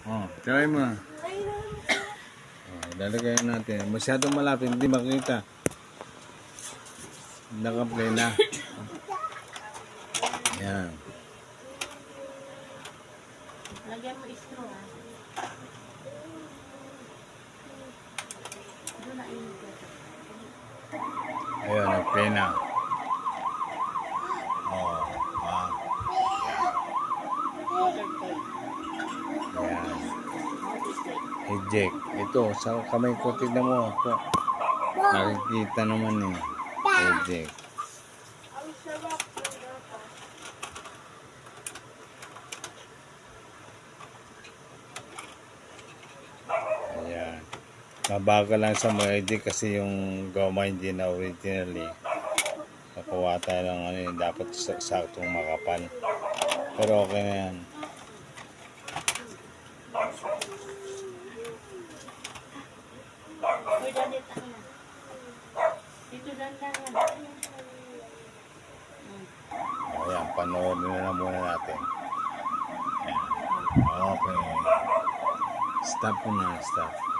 Oh, try mo. Lalagay natin. Masyadong malapit, hindi makita. Naka-play na. Yan. Lagyan mo straw ah. Doon na init ka. Ayun, nag-play na. Oh, Yan. Eject. Ito, sa kamay ko, tignan mo ako. Nakikita naman eh. Eject. Ayan. Mabagal lang sa mga eject kasi yung gawa hindi na originally. Nakuha tayo ng ano yun, dapat saktong makapal. Pero okay na yan. Uy, dadit ako na. Dito dandangan. Ayan, panoorin na muna natin. Ayan. Okay. Stop muna, stop.